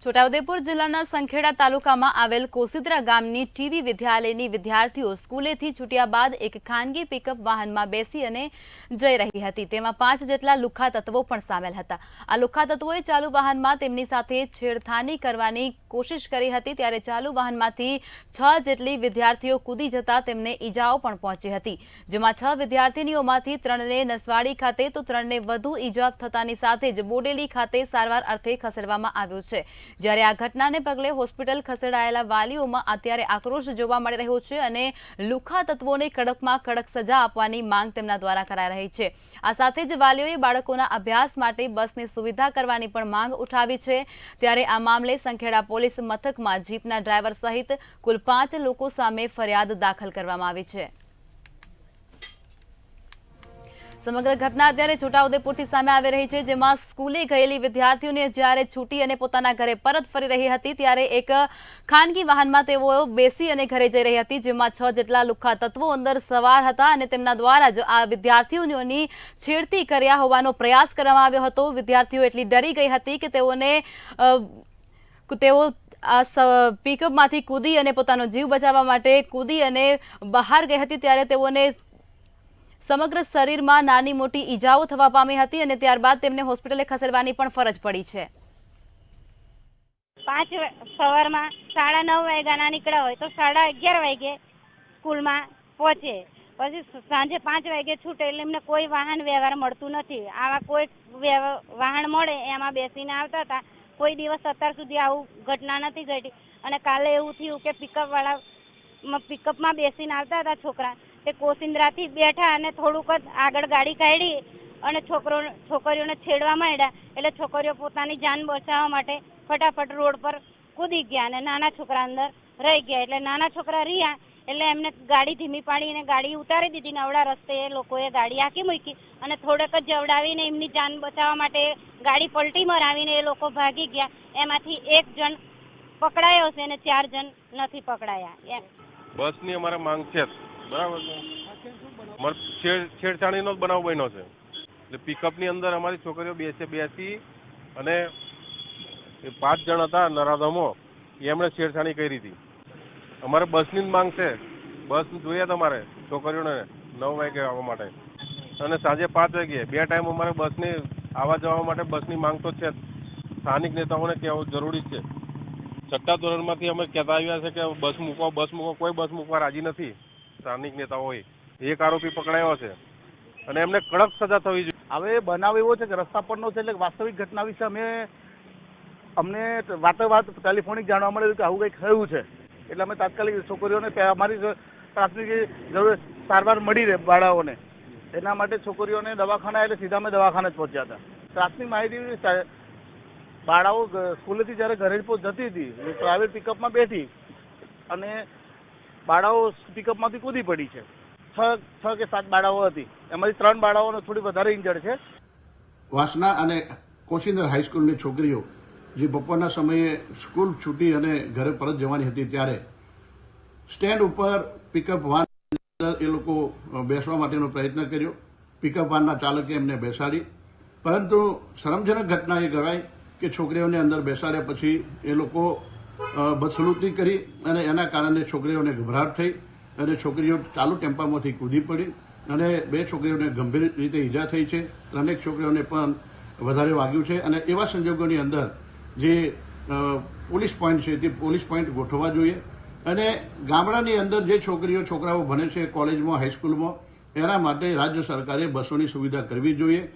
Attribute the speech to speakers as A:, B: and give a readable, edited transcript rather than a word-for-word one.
A: છોટાઉદેપુર જિલ્લાના સંખેડા તાલુકામાં આવેલ કોસીદરા ગામની ટીવી વિદ્યાલયની વિદ્યાર્થીઓ સ્કૂલેથી છૂટ્યા બાદ એક ખાનગી પિકઅપ વાહનમાં બેસી અને જઈ રહી હતી। તેમાં 5 જેટલા લુખ્ખા તત્વો પણ સામેલ હતા। આ લુખ્ખા તત્વોએ ચાલુ વાહનમાં તેમની સાથે છેડખાની કરવાની કોશિશ કરી હતી, ત્યારે ચાલુ વાહનમાંથી 6 જેટલી વિદ્યાર્થીઓ કૂદી જતા તેમને ઈજાઓ પણ પહોંચી હતી, જેમાં 6 વિદ્યાર્થીનીઓમાંથી 3ને નસવાડી ખાતે તો 3ને વધુ ઈજા થતાની સાથે જ બોડેલી ખાતે સારવાર અર્થે ખસેડવામાં આવ્યો છે। જ્યારે આ ઘટનાને પગલે હોસ્પિટલ ખસેડાયેલા વાલીઓમાં અત્યારે આક્રોશ જોવા મળી રહ્યો છે અને લુખ્ખા તત્વોને કડકમાં કડક સજા આપવાની માંગ તેમના દ્વારા કરાઈ રહી છે। આ સાથે જ વાલીઓએ બાળકોના અભ્યાસ માટે બસની સુવિધા કરવાની પણ માંગ ઉઠાવી છે। ત્યારે આ મામલે સંખેડા પોલીસ મથકમાં જીપના ડ્રાઈવર સહિત કુલ 5 લોકો સામે ફરિયાદ દાખલ કરવામાં આવી છે। સમગ્ર ઘટના અત્યારે છોટાઉદેપુરથી સામે આવી રહી છે, જેમાં સ્કૂલે ગયેલી વિદ્યાર્થીઓને જ્યારે છૂટી અને પોતાના ઘરે પરત ફરી રહી હતી ત્યારે એક ખાનગી વાહનમાં તેઓ બેસી અને ઘરે જઈ રહી હતી, જેમાં 6 જેટલા લુખ્ખા તત્વો અંદર સવાર હતા અને તેમના દ્વારા જ આ વિદ્યાર્થીઓની છેડતી કર્યા હોવાનો પ્રયાસ કરવામાં આવ્યો હતો। વિદ્યાર્થીઓ એટલી ડરી ગઈ હતી કે તેઓ પિકઅપમાંથી કૂદી અને પોતાનો જીવ બચાવવા માટે કૂદી અને બહાર ગઈ હતી, ત્યારે તેઓને સમગ્ર શરીરમાં નાની મોટી ઈજાઓ થવા પામી હતી અને ત્યારબાદ તેમને હોસ્પિટલે ખસેડવાની પણ ફરજ પડી છે।
B: 5 સવારમાં 9:30 વાગ્યાના નીકળ્યા હોય તો 11:30 વાગે સ્કૂલમાં પહોંચે, પછી સાંજે 5 વાગે છૂટે એટલે એમને કોઈ વાહન વ્યવહાર મળતું નથી। આવા કોઈ વાહન મળે એમાં બેસીને આવતા હતા। કોઈ દિવસ અત્યાર સુધી આવું ઘટના નથી ઘટી અને કાલે એવું થયું કે પિકઅપમાં બેસીને આવતા હતા છોકરા, તે કોસિંદ્રાથી બેઠા અને થોડુંક જ આગળ ગાડી કાઢી અને છોકરીઓને છેડવા માંડ્યા, એટલે છોકરીઓ પોતાની જાન બચાવવા માટે ફટાફટ રોડ પર કૂદી ગયા અને નાના છોકરા અંદર રહી ગયા। એટલે નાના છોકરા રહ્યા એટલે એમને ગાડી ધીમી પાડીને ગાડી ઉતારી દીધી ને અવળા રસ્તે એ લોકોએ ગાડી આંકી મૂકી અને થોડેક જ જવડાવીને એમની જાન બચાવવા માટે ગાડી પલટી મરાવીને એ લોકો ભાગી ગયા। એમાંથી 1 જણ પકડાયો છે અને 4 જણ નથી પકડાયા।
C: બસની અમારે માંગ છે, બરાબર છે, છેડછાણીનો જ બનાવ બન્યો છે। એટલે પિકઅપની અંદર અમારી છોકરીઓ બેસી અને 5 જણ હતા નરાધમો, એમણે છેડછાણી કરી હતી। અમારે બસની જ માંગ છે, બસ જોઈએ તમારે છોકરીઓને 9 વાગે આવવા માટે અને સાંજે 5 વાગે 2 ટાઈમ અમારે બસની આવવા જવા માટે બસની માંગ તો છે। સ્થાનિક નેતાઓને કહેવું જરૂરી છે। 6ઠ્ઠા ધોરણમાંથી અમે કહેતા આવ્યા છે કે બસ મૂકો, કોઈ બસ મૂકવા રાજી નથી। સ્થાનિક નેતાઓએ એક આરોપી પકડાયો છે અને એમને કડક સજા થવી જોઈએ।
D: હવે બનાવ એવો છે કે રસ્તા પરનો છે, એટલે વાસ્તવિક ઘટના વિશે અમને વાત ટેલિફોનિક જાણવા મળ્યું કે આવું કંઈક થયું છે, એટલે અમે તાત્કાલિક છોકરીઓને અમારી પ્રાથમિક જરૂર સારવાર મળી રહે બાળાઓને, એના માટે છોકરીઓને દવાખાના એટલે સીધા અમે દવાખાને જ પહોંચ્યા હતા। પ્રાથમિક માહિતી બાળાઓ સ્કૂલેથી જ્યારે ઘરે જતી હતી પ્રાઇવેટ પિકઅપમાં બેઠી અને બાળાઓ પિકઅપમાંથી કૂદી પડી છે। 6 કે 7 બાળાઓ હતી, એમાંથી 3 બાળાઓને થોડી વધારે ઇન્જર્ડ છે।
E: વાસણા અને કોસિંદર હાઈસ્કૂલની છોકરીઓ જે બપોરના સમયે સ્કૂલ છૂટી અને ઘરે પરત જવાની હતી ત્યારે સ્ટેન્ડ ઉપર પિકઅપ વાન એ લોકો બેસવા માટેનો પ્રયત્ન કર્યો। પિકઅપ વાનના ચાલકે એમને બેસાડી, પરંતુ શરમજનક ઘટના એ કહેવાય કે છોકરીઓને અંદર બેસાડ્યા પછી એ લોકો બદસલુકી કરી અને એના કારણે છોકરીઓને ગભરાટ થઈ અને છોકરીઓ ચાલુ ટેમ્પામાંથી કૂદી પડી અને 2 છોકરીઓને ગંભીર રીતે ઈજા થઈ છે, 3 છોકરીઓને પણ વધારે વાગ્યું છે। અને એવા સંજોગોની અંદર જે પોલીસ પોઈન્ટ છે તે પોલીસ પોઈન્ટ ગોઠવવા જોઈએ અને ગામડાની અંદર જે છોકરાઓ ભણે છે કોલેજમાં, હાઈસ્કૂલમાં, એના માટે રાજ્ય સરકારે બસોની સુવિધા કરવી જોઈએ।